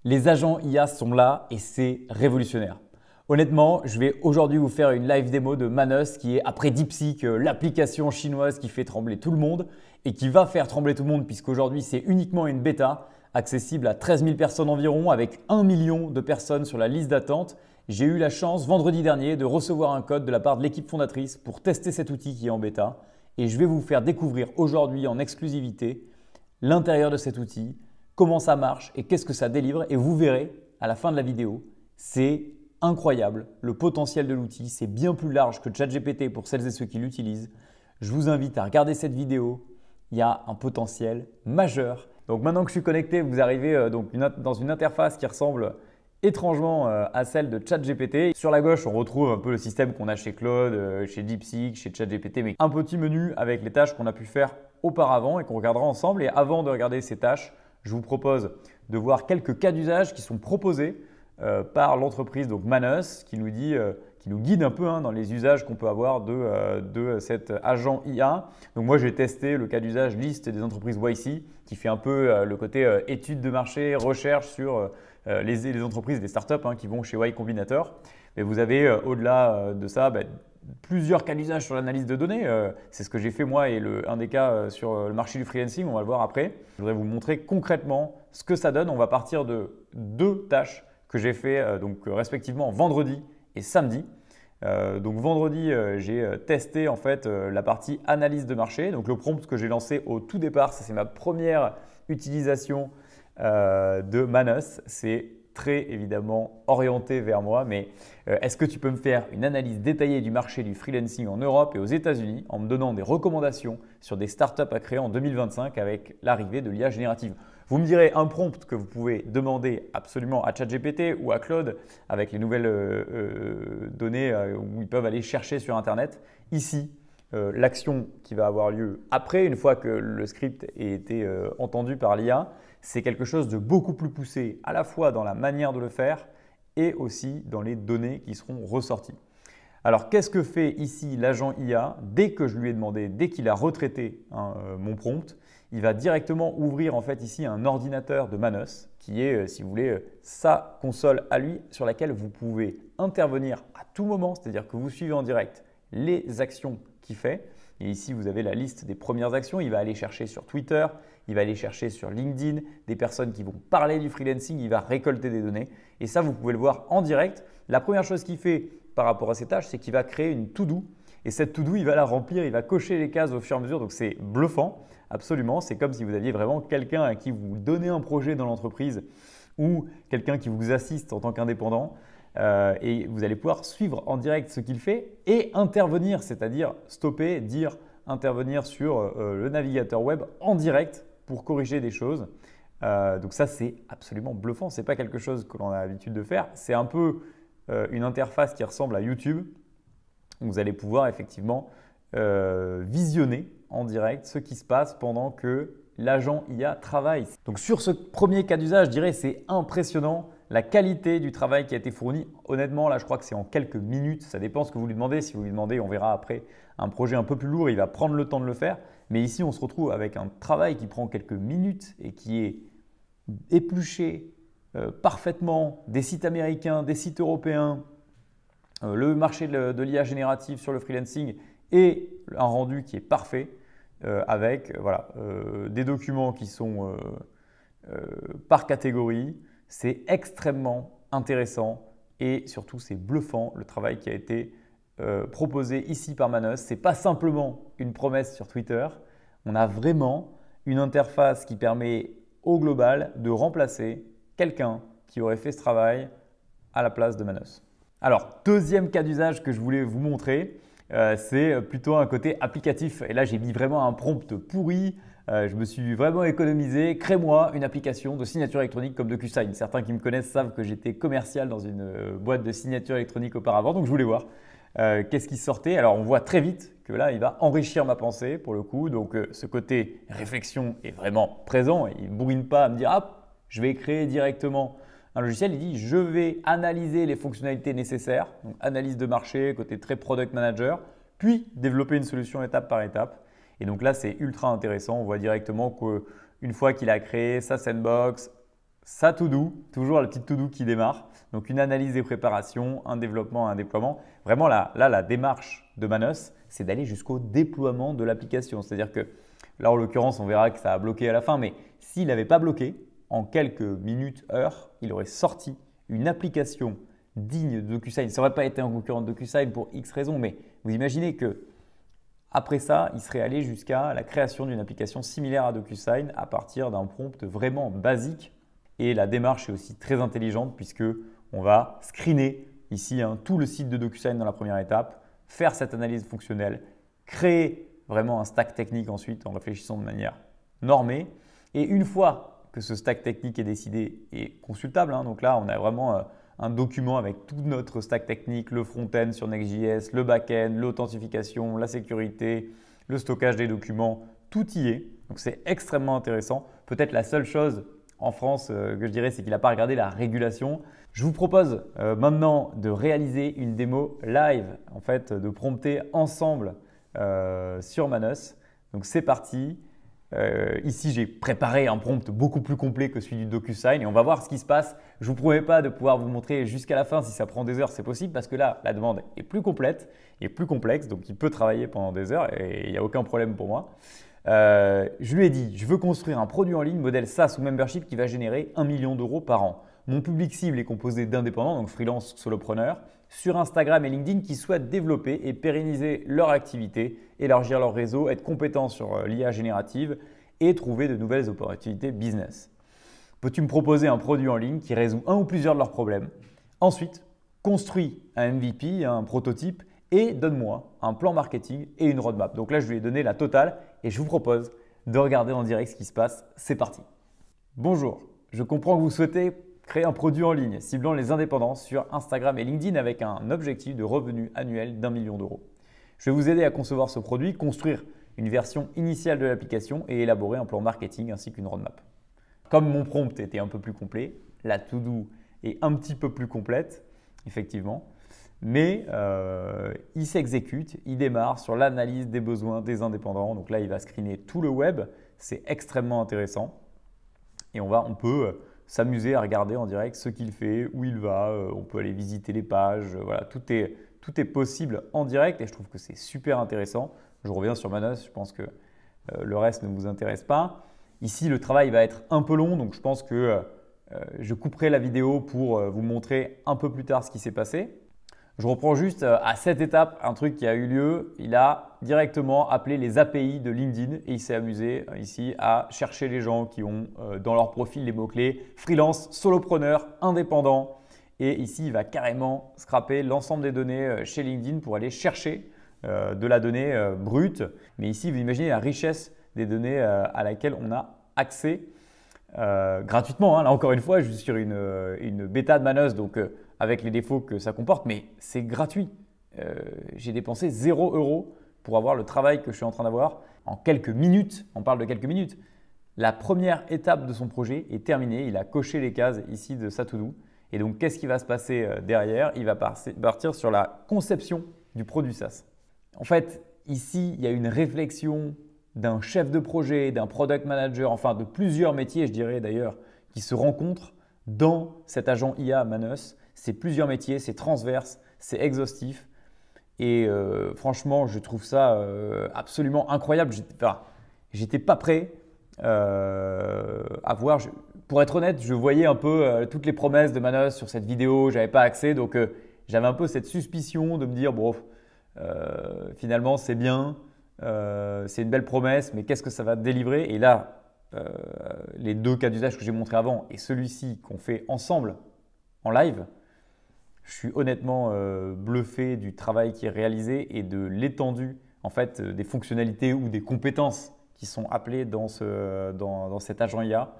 Les agents IA sont là et c'est révolutionnaire. Honnêtement, je vais aujourd'hui vous faire une live démo de Manus qui est après DeepSeek, l'application chinoise qui fait trembler tout le monde et qui va faire trembler tout le monde puisqu'aujourd'hui c'est uniquement une bêta accessible à 13 000 personnes environ avec 1 million de personnes sur la liste d'attente. J'ai eu la chance vendredi dernier de recevoir un code de la part de l'équipe fondatrice pour tester cet outil qui est en bêta et je vais vous faire découvrir aujourd'hui en exclusivité l'intérieur de cet outil, comment ça marche et qu'est-ce que ça délivre. Et vous verrez à la fin de la vidéo, c'est incroyable. Le potentiel de l'outil, c'est bien plus large que ChatGPT pour celles et ceux qui l'utilisent. Je vous invite à regarder cette vidéo. Il y a un potentiel majeur. Donc maintenant que je suis connecté, vous arrivez dans une interface qui ressemble étrangement à celle de ChatGPT. Sur la gauche, on retrouve un peu le système qu'on a chez Claude, chez DeepSeek, chez ChatGPT, mais un petit menu avec les tâches qu'on a pu faire auparavant et qu'on regardera ensemble. Et avant de regarder ces tâches, je vous propose de voir quelques cas d'usage qui sont proposés par l'entreprise donc Manus qui nous guide un peu dans les usages qu'on peut avoir de cet agent IA. Donc moi j'ai testé le cas d'usage liste des entreprises YC qui fait un peu le côté étude de marché, recherche sur les entreprises, des startups qui vont chez Y Combinator. Mais vous avez au-delà de ça plusieurs cas d'usage sur l'analyse de données. C'est ce que j'ai fait moi et un des cas sur le marché du freelancing, on va le voir après. Je voudrais vous montrer concrètement ce que ça donne. On va partir de deux tâches que j'ai fait respectivement vendredi et samedi. Donc vendredi, j'ai testé en fait la partie analyse de marché. Donc le prompt que j'ai lancé au tout départ, ça c'est ma première utilisation de Manus. C'est très évidemment orienté vers moi, mais est-ce que tu peux me faire une analyse détaillée du marché du freelancing en Europe et aux États-Unis en me donnant des recommandations sur des startups à créer en 2025 avec l'arrivée de l'IA générative? Vous me direz un prompt que vous pouvez demander absolument à ChatGPT ou à Claude avec les nouvelles données où ils peuvent aller chercher sur Internet. Ici, l'action qui va avoir lieu après, une fois que le script ait été entendu par l'IA, c'est quelque chose de beaucoup plus poussé à la fois dans la manière de le faire et aussi dans les données qui seront ressorties. Alors, qu'est-ce que fait ici l'agent IA? Dès que je lui ai demandé, dès qu'il a retraité mon prompt, il va directement ouvrir en fait ici un ordinateur de Manus qui est, si vous voulez, sa console à lui sur laquelle vous pouvez intervenir à tout moment, c'est-à-dire que vous suivez en direct les actions qu'il fait. Et ici, vous avez la liste des premières actions. Il va aller chercher sur Twitter, il va aller chercher sur LinkedIn des personnes qui vont parler du freelancing, il va récolter des données. Et ça, vous pouvez le voir en direct. La première chose qu'il fait par rapport à ces tâches, c'est qu'il va créer une to-do. Et cette to-do, il va la remplir, il va cocher les cases au fur et à mesure. Donc, c'est bluffant, absolument. C'est comme si vous aviez vraiment quelqu'un à qui vous donnez un projet dans l'entreprise ou quelqu'un qui vous assiste en tant qu'indépendant. Et vous allez pouvoir suivre en direct ce qu'il fait et intervenir, c'est-à-dire stopper, intervenir sur le navigateur web en direct pour corriger des choses. Donc ça, c'est absolument bluffant. Ce n'est pas quelque chose que l'on a l'habitude de faire. C'est un peu une interface qui ressemble à YouTube. Vous allez pouvoir effectivement visionner en direct ce qui se passe pendant que l'agent IA travaille. Donc sur ce premier cas d'usage, je dirais c'est impressionnant la qualité du travail qui a été fourni. Honnêtement, là, je crois que c'est en quelques minutes. Ça dépend ce que vous lui demandez. Si vous lui demandez, on verra après, un projet un peu plus lourd, il va prendre le temps de le faire. Mais ici, on se retrouve avec un travail qui prend quelques minutes et qui est épluché parfaitement des sites américains, des sites européens, le marché de l'IA générative sur le freelancing et un rendu qui est parfait avec des documents qui sont par catégorie. C'est extrêmement intéressant et surtout c'est bluffant le travail qui a été proposé ici par Manus. Ce n'est pas simplement une promesse sur Twitter, on a vraiment une interface qui permet au global de remplacer quelqu'un qui aurait fait ce travail à la place de Manus. Alors, deuxième cas d'usage que je voulais vous montrer, c'est plutôt un côté applicatif. Et là, j'ai mis vraiment un prompt pourri. Je me suis vraiment économisé. Crée-moi une application de signature électronique comme DocuSign. Certains qui me connaissent savent que j'étais commercial dans une boîte de signature électronique auparavant. Donc, je voulais voir qu'est-ce qui sortait. Alors, on voit très vite que là, il va enrichir ma pensée pour le coup. Donc, ce côté réflexion est vraiment présent. Il ne bourrine pas à me dire « Ah, je vais créer directement un logiciel, il dit je vais analyser les fonctionnalités nécessaires, donc analyse de marché, côté très product manager, puis développer une solution étape par étape. Et donc là, c'est ultra intéressant. On voit directement qu'une fois qu'il a créé sa sandbox, sa to-do, toujours la petite to-do qui démarre. Donc une analyse des préparations, un développement, un déploiement. Vraiment là, la démarche de Manos, c'est d'aller jusqu'au déploiement de l'application. C'est-à-dire que là, en l'occurrence, on verra que ça a bloqué à la fin, mais s'il n'avait pas bloqué, en quelques minutes, heures, il aurait sorti une application digne de DocuSign. Ça n'aurait pas été un concurrent de DocuSign pour X raisons, mais vous imaginez que après ça, il serait allé jusqu'à la création d'une application similaire à DocuSign à partir d'un prompt vraiment basique. Et la démarche est aussi très intelligente puisque on va screener ici tout le site de DocuSign dans la première étape, faire cette analyse fonctionnelle, créer vraiment un stack technique ensuite en réfléchissant de manière normée. Et une fois que ce stack technique est décidé et consultable, donc là on a vraiment un document avec tout notre stack technique, le front-end sur Next.js, le back-end, l'authentification, la sécurité, le stockage des documents, tout y est. Donc c'est extrêmement intéressant. Peut-être la seule chose en France que je dirais, c'est qu'il n'a pas regardé la régulation. Je vous propose maintenant de réaliser une démo live, en fait, de prompter ensemble sur Manos. Donc c'est parti. Ici, j'ai préparé un prompt beaucoup plus complet que celui du DocuSign et on va voir ce qui se passe. Je ne vous promets pas de pouvoir vous montrer jusqu'à la fin. Si ça prend des heures, c'est possible parce que là, la demande est plus complète et plus complexe. Donc, il peut travailler pendant des heures et il n'y a aucun problème pour moi. Je lui ai dit, je veux construire un produit en ligne modèle SaaS ou membership qui va générer 1 million d'euros par an. Mon public cible est composé d'indépendants, donc freelance, solopreneurs, sur Instagram et LinkedIn qui souhaitent développer et pérenniser leur activité, élargir leur réseau, être compétents sur l'IA générative et trouver de nouvelles opportunités business. Peux-tu me proposer un produit en ligne qui résout un ou plusieurs de leurs problèmes? Ensuite, construis un MVP, un prototype et donne-moi un plan marketing et une roadmap. Donc là, je lui ai donné la totale et je vous propose de regarder en direct ce qui se passe. C'est parti. Bonjour, je comprends que vous souhaitez créer un produit en ligne ciblant les indépendants sur Instagram et LinkedIn avec un objectif de revenu annuel d'1 million d'euros. Je vais vous aider à concevoir ce produit, construire une version initiale de l'application et élaborer un plan marketing ainsi qu'une roadmap. Comme mon prompt était un peu plus complet, la to-do est un petit peu plus complète, effectivement, mais il s'exécute, il démarre sur l'analyse des besoins des indépendants. Donc là, il va screener tout le web, c'est extrêmement intéressant et on peut s'amuser à regarder en direct ce qu'il fait, où il va, on peut aller visiter les pages, voilà, tout est possible en direct et je trouve que c'est super intéressant. Je reviens sur Manos, je pense que le reste ne vous intéresse pas. Ici, le travail va être un peu long, donc je pense que je couperai la vidéo pour vous montrer un peu plus tard ce qui s'est passé. Je reprends juste à cette étape un truc qui a eu lieu. Il a directement appelé les API de LinkedIn et il s'est amusé ici à chercher les gens qui ont dans leur profil les mots-clés freelance, solopreneur, indépendant. Et ici, il va carrément scraper l'ensemble des données chez LinkedIn pour aller chercher de la donnée brute. Mais ici, vous imaginez la richesse des données à laquelle on a accès gratuitement. Là, encore une fois, je suis sur une bêta de Manos, donc avec les défauts que ça comporte, mais c'est gratuit. J'ai dépensé 0 € pour avoir le travail que je suis en train d'avoir en quelques minutes. On parle de quelques minutes. La première étape de son projet est terminée. Il a coché les cases ici de sa to-do. Et donc, qu'est-ce qui va se passer derrière? Il va partir sur la conception du produit SaaS. En fait, ici, il y a une réflexion d'un chef de projet, d'un product manager, enfin de plusieurs métiers, je dirais d'ailleurs, qui se rencontrent dans cet agent IA Manos. C'est plusieurs métiers, c'est transverse, c'est exhaustif. Et franchement, je trouve ça absolument incroyable. J'étais pas prêt à voir. Pour être honnête, je voyais un peu toutes les promesses de Manos sur cette vidéo. Je n'avais pas accès, donc j'avais un peu cette suspicion de me dire bon, finalement c'est bien, c'est une belle promesse, mais qu'est-ce que ça va délivrer? Et là, les deux cas d'usage que j'ai montrés avant et celui-ci qu'on fait ensemble en live, je suis honnêtement bluffé du travail qui est réalisé et de l'étendue en fait, des fonctionnalités ou des compétences qui sont appelées dans cet agent IA.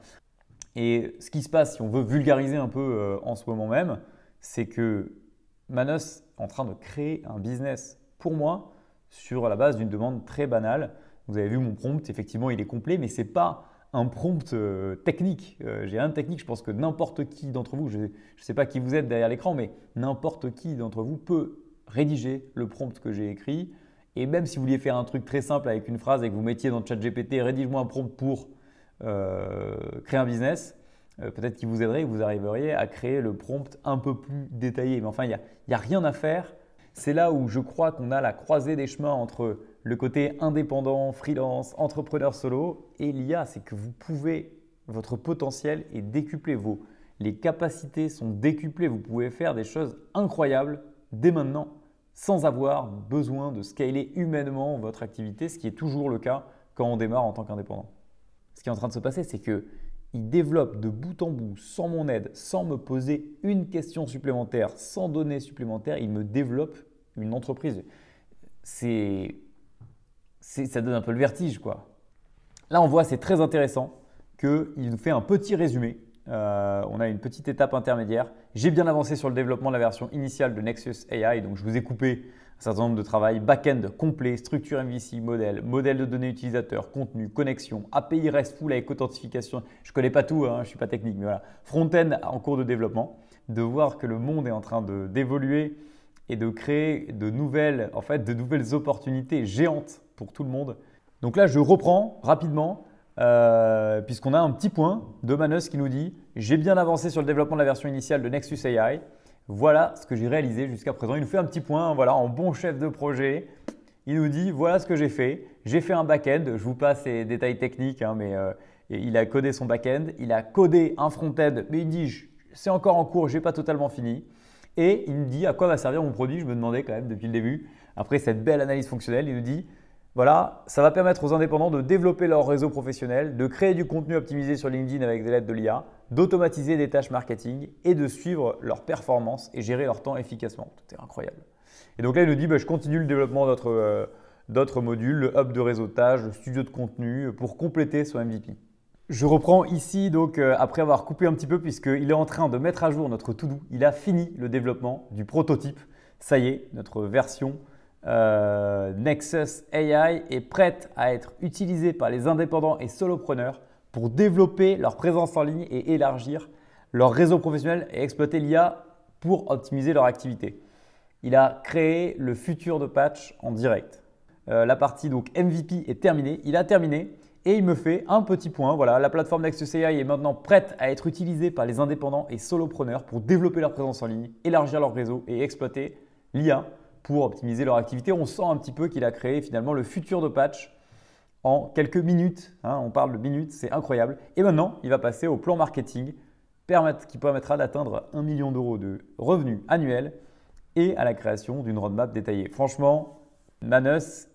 Et ce qui se passe, si on veut vulgariser un peu en ce moment même, c'est que Manos est en train de créer un business pour moi sur la base d'une demande très banale. Vous avez vu mon prompt, effectivement, il est complet, mais ce n'est pas un prompt technique. J'ai rien de technique, je pense que n'importe qui d'entre vous, je ne sais pas qui vous êtes derrière l'écran, mais n'importe qui d'entre vous peut rédiger le prompt que j'ai écrit. Et même si vous vouliez faire un truc très simple avec une phrase et que vous mettiez dans ChatGPT, rédige-moi un prompt pour créer un business, peut-être qu'il vous aiderait et vous arriveriez à créer le prompt un peu plus détaillé. Mais enfin, il n'y a rien à faire. C'est là où je crois qu'on a la croisée des chemins entre le côté indépendant, freelance, entrepreneur solo et l'IA. C'est que votre potentiel est décuplé. Les capacités sont décuplées. Vous pouvez faire des choses incroyables dès maintenant sans avoir besoin de scaler humainement votre activité, ce qui est toujours le cas quand on démarre en tant qu'indépendant. Ce qui est en train de se passer, c'est qu'il développe de bout en bout, sans mon aide, sans me poser une question supplémentaire, sans données supplémentaires, il me développe une entreprise. Ça donne un peu le vertige, quoi. Là, on voit, c'est très intéressant qu'il nous fait un petit résumé. On a une petite étape intermédiaire. J'ai bien avancé sur le développement de la version initiale de Nexus AI. Donc, je vous ai coupé un certain nombre de travail. Back-end complet, structure MVC, modèle de données utilisateurs, contenu, connexion, API RESTful avec authentification. Je ne connais pas tout, hein, je ne suis pas technique, mais voilà. Front-end en cours de développement. De voir que le monde est en train d'évoluer et de créer de nouvelles opportunités géantes pour tout le monde. Donc là, je reprends rapidement. Puisqu'on a un petit point de Manos qui nous dit « J'ai bien avancé sur le développement de la version initiale de Nexus AI. Voilà ce que j'ai réalisé jusqu'à présent. » Il nous fait un petit point, voilà, en bon chef de projet. Il nous dit « Voilà ce que j'ai fait. J'ai fait un back-end. » Je vous passe les détails techniques, hein, mais il a codé son back-end. Il a codé un front-end, mais il dit « C'est encore en cours, je n'ai pas totalement fini. » Et il me dit « À quoi va servir mon produit ?» Je me demandais quand même depuis le début. Après cette belle analyse fonctionnelle, il nous dit « Voilà, ça va permettre aux indépendants de développer leur réseau professionnel, de créer du contenu optimisé sur LinkedIn avec des lettres de l'IA, d'automatiser des tâches marketing et de suivre leurs performances et gérer leur temps efficacement. » Tout est incroyable. Et donc là, il nous dit je continue le développement d'autres modules, le hub de réseautage, le studio de contenu pour compléter son MVP. Je reprends ici donc après avoir coupé un petit peu puisqu'il est en train de mettre à jour notre to-do. Il a fini le développement du prototype. Ça y est, notre version Nexus AI est prête à être utilisée par les indépendants et solopreneurs pour développer leur présence en ligne et élargir leur réseau professionnel et exploiter l'IA pour optimiser leur activité. Il a créé le futur de patch en direct. La partie donc MVP est terminée. Il a terminé et il me fait un petit point. Voilà, la plateforme Nexus AI est maintenant prête à être utilisée par les indépendants et solopreneurs pour développer leur présence en ligne, élargir leur réseau et exploiter l'IA pour optimiser leur activité. On sent un petit peu qu'il a créé finalement le futur de patch en quelques minutes. Hein, on parle de minutes, c'est incroyable. Et maintenant, il va passer au plan marketing qui permettra d'atteindre 1 million d'euros de revenus annuels et à la création d'une roadmap détaillée. Franchement, Manos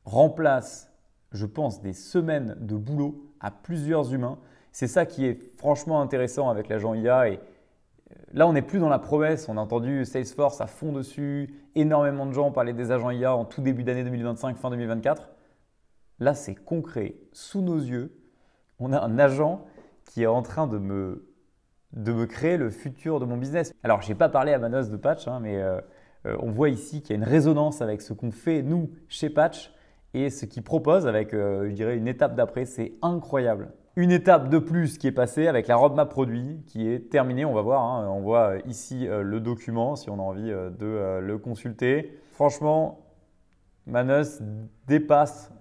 remplace, je pense, des semaines de boulot à plusieurs humains. C'est ça qui est franchement intéressant avec l'agent IA. Et là, on n'est plus dans la promesse. On a entendu Salesforce à fond dessus. Énormément de gens parlaient des agents IA en tout début d'année 2025, fin 2024. Là, c'est concret, sous nos yeux. On a un agent qui est en train de me créer le futur de mon business. Alors, je n'ai pas parlé à Manos de Patch, hein, mais on voit ici qu'il y a une résonance avec ce qu'on fait, nous, chez Patch, et ce qu'il propose avec, je dirais, une étape d'après. C'est incroyable. Une étape de plus qui est passée avec la roadmap produit qui est terminée. On va voir, hein, on voit ici le document si on a envie de le consulter. Franchement, Manos dépasse,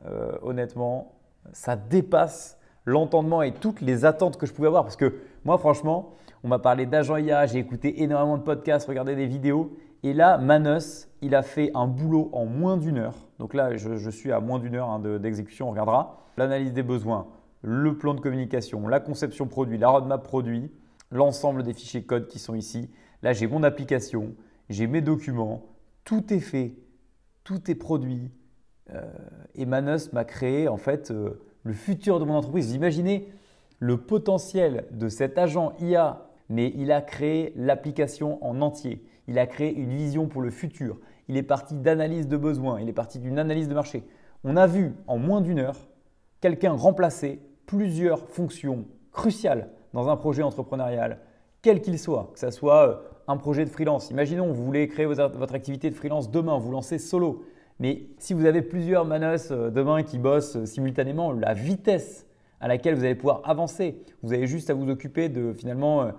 honnêtement, ça dépasse l'entendement et toutes les attentes que je pouvais avoir. Parce que moi, franchement, on m'a parlé d'agent IA, j'ai écouté énormément de podcasts, regardé des vidéos. Et là, Manos, il a fait un boulot en moins d'une heure. Donc là, je suis à moins d'une heure hein, d'exécution, on regardera. L'analyse des besoins, le plan de communication, la conception produit, la roadmap produit, l'ensemble des fichiers code qui sont ici. Là, j'ai mon application, j'ai mes documents, tout est fait, tout est produit. Et Manos m'a créé en fait le futur de mon entreprise. Vous imaginez le potentiel de cet agent IA, mais il a créé l'application en entier. Il a créé une vision pour le futur. Il est parti d'analyse de besoins, il est parti d'une analyse de marché. On a vu en moins d'une heure quelqu'un remplacer plusieurs fonctions cruciales dans un projet entrepreneurial, quel qu'il soit, que ce soit un projet de freelance. Imaginons, vous voulez créer votre activité de freelance demain, vous lancez solo. Mais si vous avez plusieurs Manos demain qui bossent simultanément, la vitesse à laquelle vous allez pouvoir avancer, vous avez juste à vous occuper de finalement,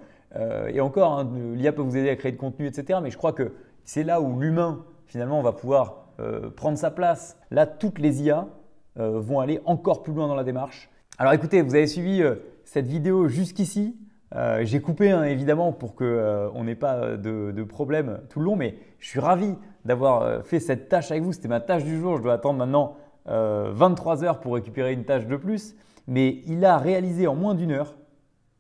et encore, hein, l'IA peut vous aider à créer de contenu, etc. Mais je crois que c'est là où l'humain finalement va pouvoir prendre sa place. Là, toutes les IA vont aller encore plus loin dans la démarche. Alors écoutez, vous avez suivi cette vidéo jusqu'ici. J'ai coupé hein, évidemment pour qu'on n'ait pas de problème tout le long, mais je suis ravi d'avoir fait cette tâche avec vous. C'était ma tâche du jour. Je dois attendre maintenant 23 heures pour récupérer une tâche de plus. Mais il a réalisé en moins d'une heure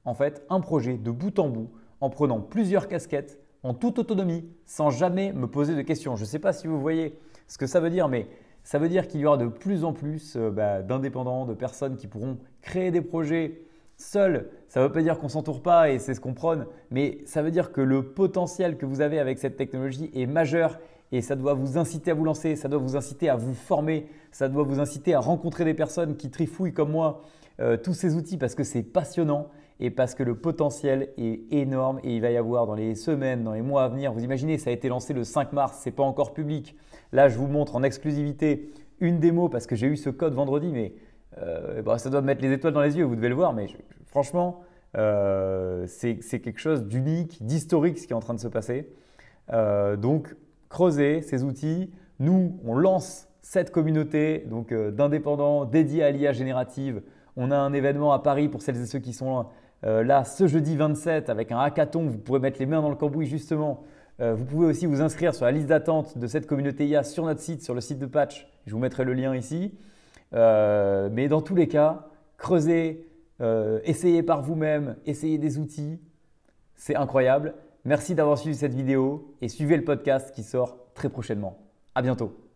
en fait un projet de bout en bout en prenant plusieurs casquettes en toute autonomie sans jamais me poser de questions. Je ne sais pas si vous voyez ce que ça veut dire, mais ça veut dire qu'il y aura de plus en plus d'indépendants, de personnes qui pourront créer des projets seuls. Ça ne veut pas dire qu'on ne s'entoure pas et c'est ce qu'on prône, mais ça veut dire que le potentiel que vous avez avec cette technologie est majeur et ça doit vous inciter à vous lancer, ça doit vous inciter à vous former, ça doit vous inciter à rencontrer des personnes qui trifouillent comme moi tous ces outils parce que c'est passionnant et parce que le potentiel est énorme et il va y avoir dans les semaines, dans les mois à venir. Vous imaginez, ça a été lancé le 5 mars, ce n'est pas encore public. Là, je vous montre en exclusivité une démo parce que j'ai eu ce code vendredi, mais ça doit me mettre les étoiles dans les yeux, vous devez le voir, mais franchement, c'est quelque chose d'unique, d'historique ce qui est en train de se passer. Donc, creusez ces outils. Nous, on lance cette communauté d'indépendants dédiés à l'IA générative. On a un événement à Paris pour celles et ceux qui sont là ce jeudi 27 avec un hackathon. Vous pourrez mettre les mains dans le cambouis justement. Vous pouvez aussi vous inscrire sur la liste d'attente de cette communauté IA sur notre site, sur le site de Patch. Je vous mettrai le lien ici. Mais dans tous les cas, creusez, essayez par vous-même, essayez des outils. C'est incroyable. Merci d'avoir suivi cette vidéo et suivez le podcast qui sort très prochainement. À bientôt.